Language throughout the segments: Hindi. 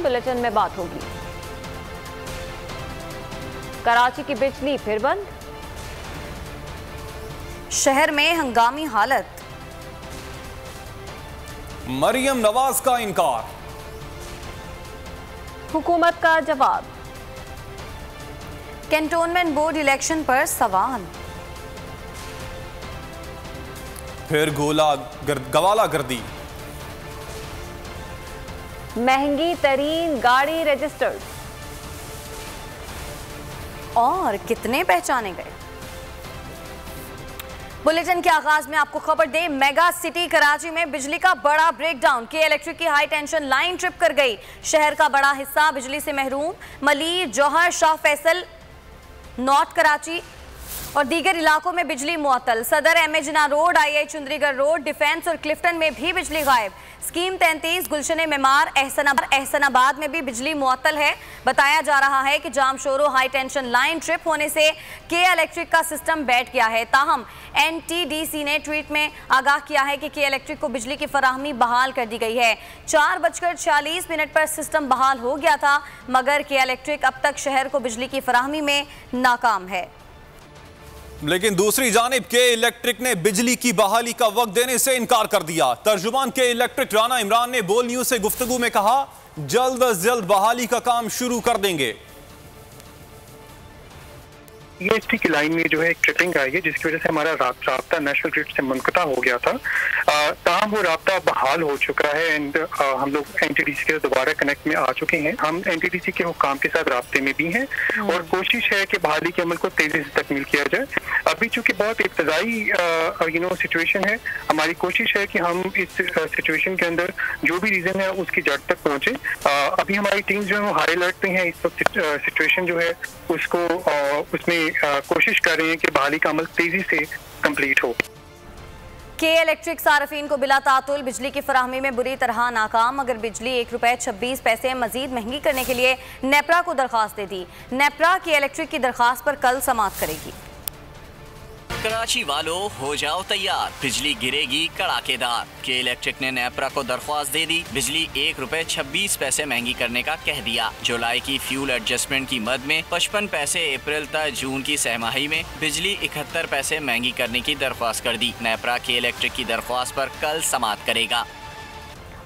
बुलेटिन में बात होगी। कराची की बिजली फिर बंद, शहर में हंगामी हालत। मरियम नवाज का इनकार, हुकूमत का जवाब। कैंटोनमेंट बोर्ड इलेक्शन पर सवाल। फिर गवाला गर्दी, महंगी तरीन गाड़ी रजिस्टर्ड, और कितने पहचाने गए। बुलेटिन के आगाज में आपको खबर दें, मेगा सिटी कराची में बिजली का बड़ा ब्रेकडाउन। के इलेक्ट्रिक की हाई टेंशन लाइन ट्रिप कर गई। शहर का बड़ा हिस्सा बिजली से महरूम। मलीर, जौहर, शाह फैसल, नॉर्थ कराची और दीगर इलाकों में बिजली मुअत्तल। सदर एमए जिना रोड, आई चुंदरीगढ़ रोड, डिफेंस और क्लिफ्टन में भी बिजली गायब। स्कीम 33, गुलशन मेमार, एहसनाबाद में भी बिजली मुअत्तल है। बताया जा रहा है कि Jamshoro high tension line trip होने से के इलेक्ट्रिक का सिस्टम बैठ गया है। ताहम एनटीडीसी ने ट्वीट में आगाह किया है कि के इलेक्ट्रिक को बिजली की फराहमी बहाल कर दी गई है। 4:46 पर सिस्टम बहाल हो गया था, मगर के इलेक्ट्रिक अब तक शहर को बिजली की फराहमी में नाकाम है। लेकिन दूसरी जानिब के इलेक्ट्रिक ने बिजली की बहाली का वक्त देने से इनकार कर दिया। तर्जुमान के इलेक्ट्रिक राना इमरान ने बोल न्यूज से गुफ्तगू में कहा, जल्द अज जल्द बहाली का काम शुरू कर देंगे। ईएसटी की लाइन में जो है एक ट्रिपिंग आई है, जिसकी वजह से हमारा राब्ता नेशनल ग्रिड से मुनक़ता हो गया था। ताहम वो राब्ता बहाल हो चुका है एंड हम लोग एनटीडीसी के दोबारा कनेक्ट में आ चुके हैं। हम एनटीडीसी के हुक्काम के साथ राब्ते में भी हैं और कोशिश है कि बहाली के अमल को तेजी से तकमील किया जाए। अभी चूंकि बहुत इब्तदाई सिचुएशन है, हमारी कोशिश है कि हम इस सिचुएशन के अंदर जो भी रीजन है उसकी जड़ तक पहुंचे। अभी हमारी टीम जो है वो हाई अलर्ट पे है। इस वक्त सिचुएशन जो है उसको उसमें कोशिश कर रहे हैं कि बहाली का अमल तेजी से कंप्लीट हो। के इलेक्ट्रिक सार्फिन को बिला तातुल बिजली की फराहमी में बुरी तरह नाकाम। मगर बिजली ₹1.26 मजीद महंगी करने के लिए नेपरा को दरख्वास्त दे दी। नेपरा के इलेक्ट्रिक की दरख्वास्त पर कल समाअत करेगी। कराची वालों हो जाओ तैयार, बिजली गिरेगी कड़ाकेदार। के इलेक्ट्रिक ने नेपरा को दरख्वास्त दे दी। बिजली ₹1.26 महंगी करने का कह दिया। जुलाई की फ्यूल एडजस्टमेंट की मद में 55 पैसे, अप्रैल तक जून की सहमाही में बिजली 71 पैसे महंगी करने की दरख्वास्त कर दी। नेपरा के इलेक्ट्रिक की दरख्वास्त पर कल समाअत करेगा।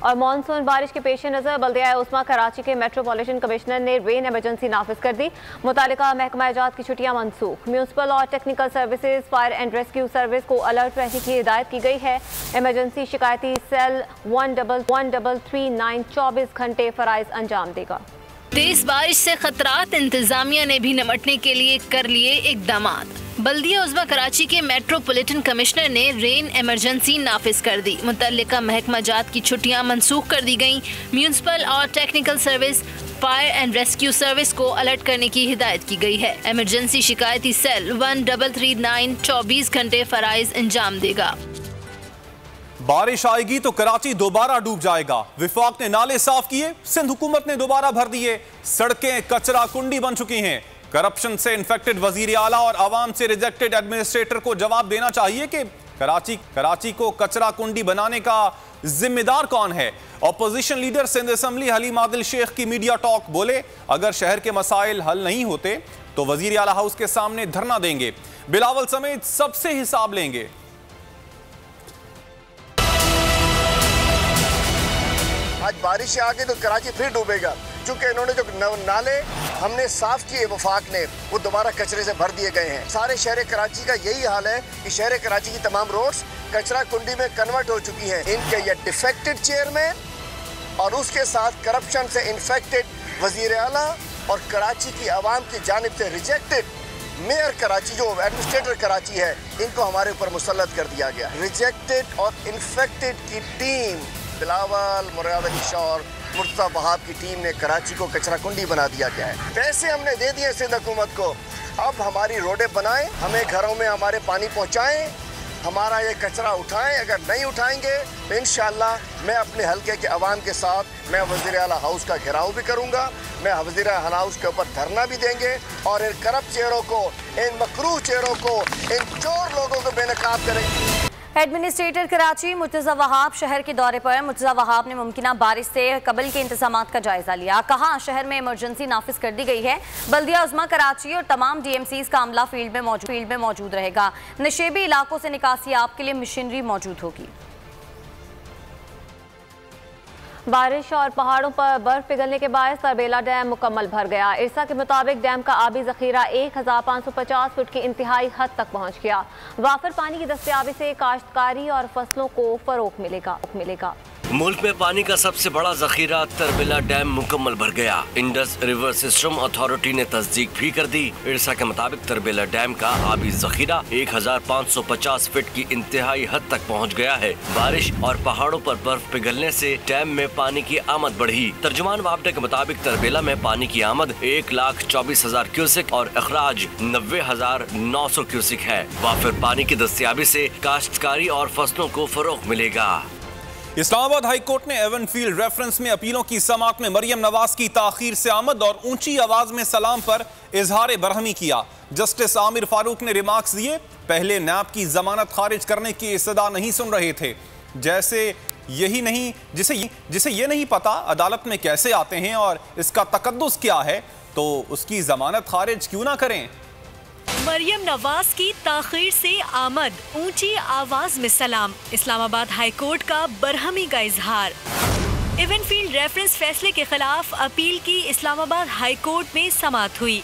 और मानसून बारिश के पेश नज़र बल्दिया उस्मा कराची के मेट्रोपॉलिटन कमिश्नर ने रेन इमरजेंसी नाफिज कर दी। मुतालिका महकमा एजाज की छुट्टियां मनसूख। म्यूनसिपल और technical services, fire and rescue service को अलर्ट रहने की हिदायत की गई है। इमरजेंसी शिकायती सेल 13339 24 घंटे फराइज अंजाम देगा। तेज बारिश से खतरात, इंतजामिया ने भी निपटने के लिए कर लिए इकदामात। बल्दिया उज़्मा कराची के मेट्रोपॉलिटन कमिश्नर ने रेन इमरजेंसी नाफिज कर दी। मुतल्लिका महकमा जात की छुट्टियां मनसूख कर दी गईं। म्यूनसिपल और technical service, fire and rescue service को अलर्ट करने की हिदायत की गई है। इमरजेंसी शिकायती सेल 13339 24 घंटे फराइज अंजाम देगा। बारिश आएगी तो कराची दोबारा डूब जाएगा। विफाक ने नाले साफ किए, सिंध हुकूमत ने दोबारा भर दिए। सड़कें कचरा कुंडी बन चुकी हैं। करप्शन से इन्फेक्टेड वजीर आला और आवाम से रिजेक्टेड एडमिनिस्ट्रेटर को जवाब देना चाहिए कि कराची को कचरा कुंडी बनाने का जिम्मेदार कौन है। Opposition leader Sindh assembly Haleem Adil Sheikh की मीडिया टॉक, बोले अगर शहर के मसाइल हल नहीं होते तो वजीर आला हाउस के सामने धरना देंगे, बिलावल समेत सबसे हिसाब लेंगे। आज बारिश आ गई तो कराची फिर डूबेगा, क्योंकि इन्होंने जो नाले हमने साफ किए वफाक ने, वो दोबारा कचरे से भर दिए गए हैं। सारे शहर कराची का यही हाल है कि शहर कराची की तमाम रोड्स कचरा कुंडी में कन्वर्ट हो चुकी हैं। इनके ये डिफेक्टेड चेयरमैन और उसके साथ करप्शन से इन्फेक्टेड वजीर आला और कराची की आवाम की जानिब से रिजेक्टेड मेयर कराची, जो एडमिनिस्ट्रेटर कराची है, इनको हमारे ऊपर मुसल्लत कर दिया गया। रिजेक्टेड और इन्फेक्टेड की टीम बिलावल, मुराद अली शाह और मुर्तज़ा वहाब की टीम ने कराची को कचरा कुंडी बना दिया गया है। पैसे हमने दे दिए सिंध हुकूमत को, अब हमारी रोडें बनाएं, हमें घरों में हमारे पानी पहुंचाएं, हमारा ये कचरा उठाएं। अगर नहीं उठाएंगे तो इंशाअल्लाह मैं अपने हल्के के अवाम के साथ मैं वज़ीर आला हाउस का घेराव भी करूंगा। मैं वज़ीर आला हाउस के ऊपर धरना भी देंगे और इन करप्ट चेहरों को, इन मकरूह चेहरों को, इन चोर लोगों को बेनकाब करेंगे। एडमिनिस्ट्रेटर कराची मुर्तज़ा वहाब शहर के दौरे पर। मुर्तज़ा वहाब ने मुमकिना बारिश से कबल के इंतजामात का जायजा लिया। कहा शहर में इमरजेंसी नाफिज कर दी गई है। बल्दिया उज़्मा कराची और तमाम DMCs का अमला फील्ड में मौजूद रहेगा। नशेबी इलाकों से निकासी आप के लिए मशीनरी मौजूद होगी। बारिश और पहाड़ों पर बर्फ पिघलने के बाद तरबेला डैम मुकम्मल भर गया। इरसा के मुताबिक डैम का आबी जखीरा 1550 फुट की इंतहाई हद तक पहुंच गया। वाफिर पानी की दस्तयाबी से काश्तकारी और फसलों को फरोग मिलेगा। मुल्क में पानी का सबसे बड़ा जखीरा तरबेला डैम मुकम्मल भर गया। इंडस रिवर सिस्टम अथॉरिटी ने तस्दीक भी कर दी। इरसा के मुताबिक तरबेला डैम का आबी जखीरा 1550 फीट की इंतहाई हद तक पहुंच गया है। बारिश और पहाड़ों पर बर्फ पिघलने से डैम में पानी की आमद बढ़ी। तर्जुमान वापडे के मुताबिक तरबेला में पानी की आमद 1,24,000 क्यूसिक और अखराज 90,900 क्यूसिक है। वाफिर पानी की दस्तयाबी से काश्तकारी और फसलों को फरोग मिलेगा। इस्लामाबाद हाई कोर्ट ने एवनफील्ड रेफरेंस में अपीलों की समाअत में मरियम नवाज की ताखीर से आमद और ऊंची आवाज में सलाम पर इजहार बरहमी किया। जस्टिस आमिर फारूक ने रिमार्क्स दिए, पहले नैब की जमानत खारिज करने की इस्तदा नहीं सुन रहे थे, जिसे ये नहीं पता अदालत में कैसे आते हैं और इसका तकद्दुस क्या है, तो उसकी जमानत खारिज क्यों ना करें। मरियम नवाज की ताखीर से आमद, ऊंची आवाज में सलाम। इस्लामाबाद हाई कोर्ट का बरहमी का इजहार। एवनफील्ड रेफरेंस फैसले के खिलाफ अपील की इस्लामाबाद हाई कोर्ट में समाअत हुई।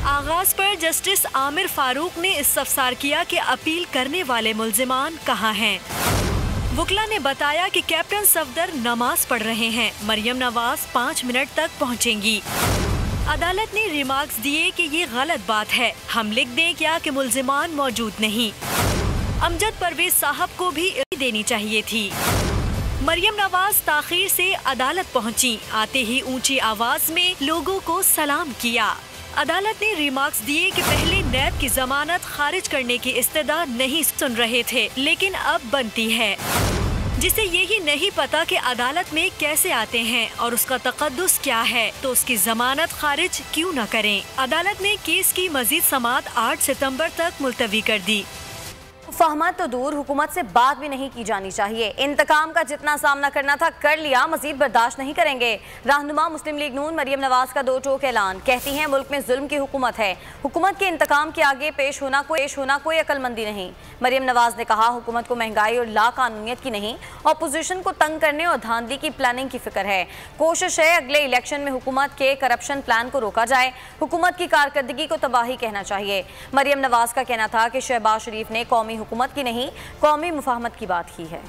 आगाज पर जस्टिस आमिर फारूक ने इस्तफसार किया कि अपील करने वाले मुल्जिमान कहाँ हैं। वकला ने बताया कि कैप्टन सफदर नमाज पढ़ रहे हैं। मरियम नवाज 5 मिनट तक पहुँचेंगी। अदालत ने रिमार्क्स दिए कि ये गलत बात है, हम लिख दें क्या कि मुल्जिमान मौजूद नहीं। अमजद परवेज साहब को भी देनी चाहिए थी। मरियम नवाज ताखीर से अदालत पहुंची। आते ही ऊंची आवाज में लोगों को सलाम किया। अदालत ने रिमार्क्स दिए कि पहले नैब की जमानत खारिज करने की इस्तदा नहीं सुन रहे थे, लेकिन अब बनती है। जिसे यही नहीं पता कि अदालत में कैसे आते हैं और उसका तकद्दुस क्या है, तो उसकी जमानत खारिज क्यों न करें। अदालत ने केस की मजीद समाअत 8 सितंबर तक मुलतवी कर दी। फहमत तो दूर, हुकूमत से बात भी नहीं की जानी चाहिए। इंतकाम का जितना सामना करना था कर लिया, मजीद बर्दाश्त नहीं करेंगे। रहनुमा मुस्लिम लीग नून मरियम नवाज का 2 टोक ऐलान। कहती हैं मुल्क में जुल्म की हुकूमत है, हुकूमत के इंतकाम के आगे पेश होना कोई अक्लमंदी नहीं। मरियम नवाज ने कहा हुकूमत को महंगाई और लाकानूनियत की नहीं, अपोजिशन को तंग करने और धांधली की प्लानिंग की फिक्र है। कोशिश है अगले इलेक्शन में हुकूमत के करप्शन प्लान को रोका जाए। हुकूमत की कारकर्दगी को तबाही कहना चाहिए। मरियम नवाज का कहना था कि शहबाज शरीफ ने कौमी हुकूमत की नहीं, कौमी मुफाहमत की बात की है।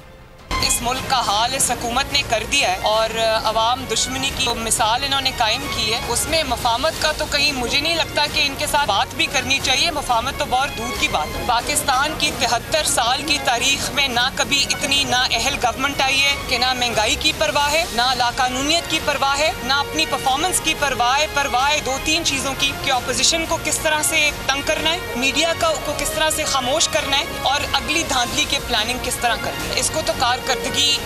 इस मुल्क का हाल इस हुकूमत ने कर दिया है और अवाम दुश्मनी की जो मिसाल इन्होंने कायम की है, उसमें मुफाहमत का तो कहीं मुझे नहीं लगता कि इनके साथ बात भी करनी चाहिए। मुफाहमत तो बहुत दूर की बात है। पाकिस्तान की 73 साल की तारीख में ना कभी इतनी ना अहल गवर्नमेंट आई है कि ना महंगाई की परवाह है, ना लाकानूनियत की परवाह है, ना अपनी परफॉर्मेंस की परवाह है 2-3 चीज़ों की कि अपोजिशन को किस तरह से तंग करना है, मीडिया को किस तरह से खामोश करना है और अगली धांधली की प्लानिंग किस तरह करनी है। इसको तो कारकर्दगी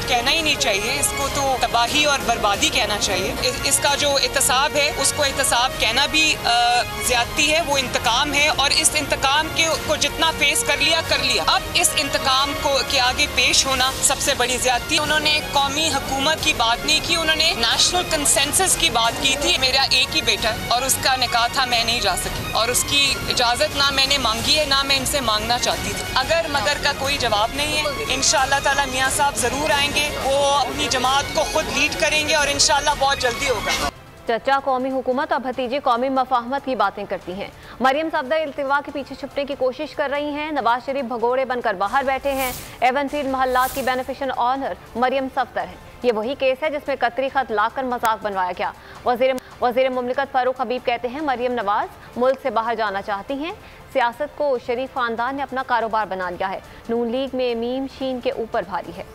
कहना ही नहीं चाहिए, इसको तो तबाही और बर्बादी कहना चाहिए। इसका जो एहतसाब है उसको एहतसाब कहना भी ज्यादती है, वो इंतकाम है और इस इंतकाम को जितना फेस कर लिया। अब इस इंतकाम के आगे पेश होना सबसे बड़ी ज्यादती। उन्होंने कौमी हुकूमत की बात नहीं की, उन्होंने नेशनल कंसेंसस की बात की थी। मेरा एक ही बेटा है और उसका निकाह था, मैं नहीं जा सकी और उसकी इजाजत ना मैंने मांगी है ना मैं इनसे मांगना चाहती थी। अगर मगर का कोई जवाब नहीं है, इंशाअल्लाह ताला मियां साहब जरूर आएंगे, वो अपनी जमात को खुद लीड करेंगे और इंशाअल्लाह बहुत जल्दी होगा। चचा कौमी हुकूमत और भतीजी कौमी मफाहमत की बातें करती हैं। मरियम सफदर इल्तिवा के पीछे छुपने की कोशिश कर रही हैं। नवाज शरीफ भगोड़े बनकर बाहर बैठे हैं। एवनफील्ड महल्लात की बेनिफिशियल ऑनर मरियम सफदर है। ये वही केस है जिसमें कतरी खत लाकर मजाक बनवाया गया। वजीर मुमलिकत फारूक हबीब कहते हैं मरियम नवाज मुल्क से बाहर जाना चाहती हैं। सियासत को शरीफ खानदान ने अपना कारोबार बना लिया है। नून लीग में मीम शीन के ऊपर भारी है।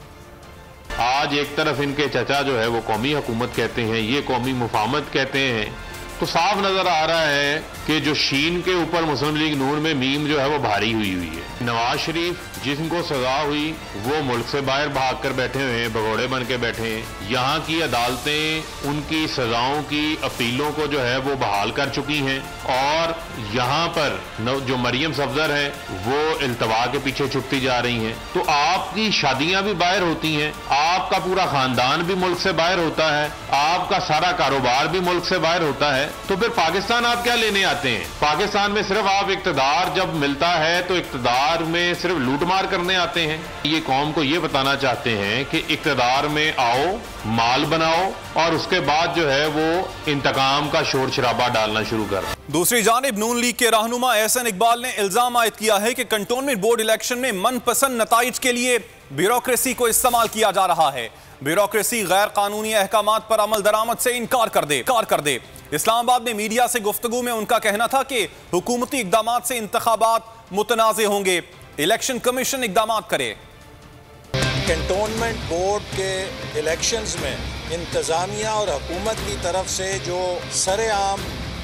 आज एक तरफ इनके चचा जो है वो कौमी हुकूमत कहते हैं, ये कौमी मुफाहमत कहते हैं, तो साफ नजर आ रहा है कि जो शीन के ऊपर मुस्लिम लीग नून में मीम जो है वो भारी हुई है। नवाज शरीफ जिनको सजा हुई वो मुल्क से बाहर भाग कर बैठे हुए हैं, भगोड़े बन के बैठे हैं। यहाँ की अदालतें उनकी सजाओं की अपीलों को जो है वो बहाल कर चुकी हैं और यहाँ पर जो मरियम सफदर है वो इल्तवा के पीछे छुपती जा रही हैं। तो आपकी शादियां भी बाहर होती हैं, आपका पूरा खानदान भी मुल्क से बाहर होता है, आपका सारा कारोबार भी मुल्क से बाहर होता है, तो फिर पाकिस्तान आप क्या लेने आते हैं? पाकिस्तान में सिर्फ आप इक़्तिदार जब मिलता है तो इक़्तिदार में सिर्फ लूटमार करने आते हैं। ये कौम को ये बताना चाहते हैं कि इक़्तिदार में आओ, माल बनाओ और उसके बाद जो है वो इंतकाम का शोर शराबा डालना शुरू कर। दूसरी जानिब नून लीग के रहनुमा एहसन इकबाल ने इल्जाम आयद किया है कि कंटोनमेंट बोर्ड इलेक्शन में मनपसंद नताइज के लिए ब्यूरोक्रेसी को इस्तेमाल किया जा रहा है। ब्यूरोक्रेसी गैर कानूनी अहकामात पर अमल दरामद से इनकार कर दे। इस्लामाबाद में मीडिया से गुफ्तगू में उनका कहना था कि हुकूमती इकदामात से इंतखाबात मुतनाज़े होंगे, इलेक्शन कमीशन इकदामात करे। कंटोनमेंट बोर्ड के इलेक्शंस में इंतज़ामिया और हुकूमत की तरफ से जो सरेआम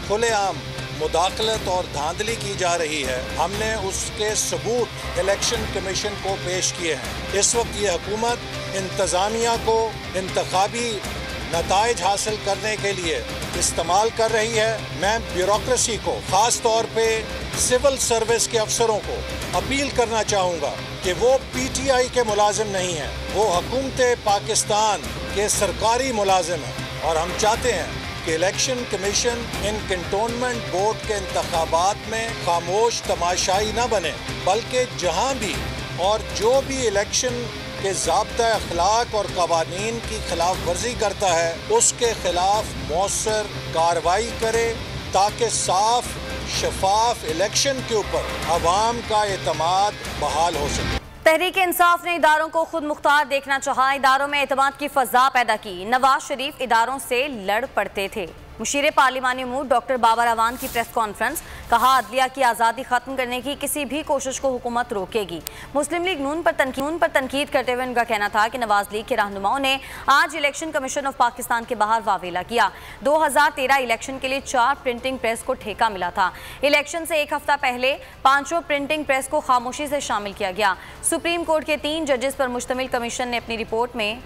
खुलेआम मुदाखलत और धांधली की जा रही है, हमने उसके सबूत इलेक्शन कमीशन को पेश किए हैं। इस वक्त ये हुकूमत इंतज़ामिया को इंतखाबी नताइज हासिल करने के लिए इस्तेमाल कर रही है। मैं ब्यूरोक्रेसी को, ख़ास तौर पे सिविल सर्विस के अफसरों को अपील करना चाहूँगा कि वो PTI के मुलाजिम नहीं हैं, वो हुकूमत पाकिस्तान के सरकारी मुलाजिम हैं और हम चाहते हैं कि इलेक्शन कमीशन इन कंटोनमेंट बोर्ड के इंतखाबात में खामोश तमाशाई न बने, बल्कि जहाँ भी और जो भी इलेक्शन के ज़ाब्ता अखलाक और कवानीन की खिलाफ वर्जी करता है उसके खिलाफ मौसर कार्रवाई करे, ताकि साफ शफाफ इलेक्शन के ऊपर अवाम का एतमाद बहाल हो सके। तहरीक इंसाफ ने इदारों को खुद मुख्तार देखना चाहा, इदारों में एतमाद की फजा पैदा की। नवाज शरीफ इदारों से लड़ पड़ते थे। मुशीर पार्लिमानी उमूर डॉक्टर बाबर अवान की प्रेस कॉन्फ्रेंस, कहा अदलिया की आज़ादी ख़त्म करने की किसी भी कोशिश को हुकूमत रोकेगी। मुस्लिम लीग नून पर तनकीद करते हुए उनका कहना था कि नवाज लीग के रहनुमाओं ने आज इलेक्शन कमीशन ऑफ पाकिस्तान के बाहर वावेला किया। 2013 इलेक्शन के लिए 4 प्रिंटिंग प्रेस को ठेका मिला था। इलेक्शन से एक हफ्ता पहले 5 प्रिंटिंग प्रेस को खामोशी से शामिल किया गया। सुप्रीम कोर्ट के 3 जजेस पर मुश्तमिल कमीशन ने अपनी रिपोर्ट में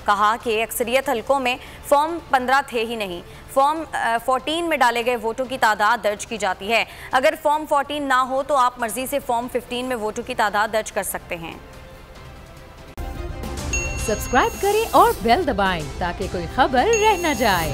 कहा कि अक्सरियत हलकों में फॉर्म 15 थे ही नहीं, फॉर्म 14 में डाले गए वोटों की तादाद दर्ज की जाती है। अगर फॉर्म 14 ना हो तो आप मर्जी से फॉर्म 15 में वोटों की तादाद दर्ज कर सकते हैं। सब्सक्राइब करें और बेल दबाएं ताकि कोई खबर रह न जाए।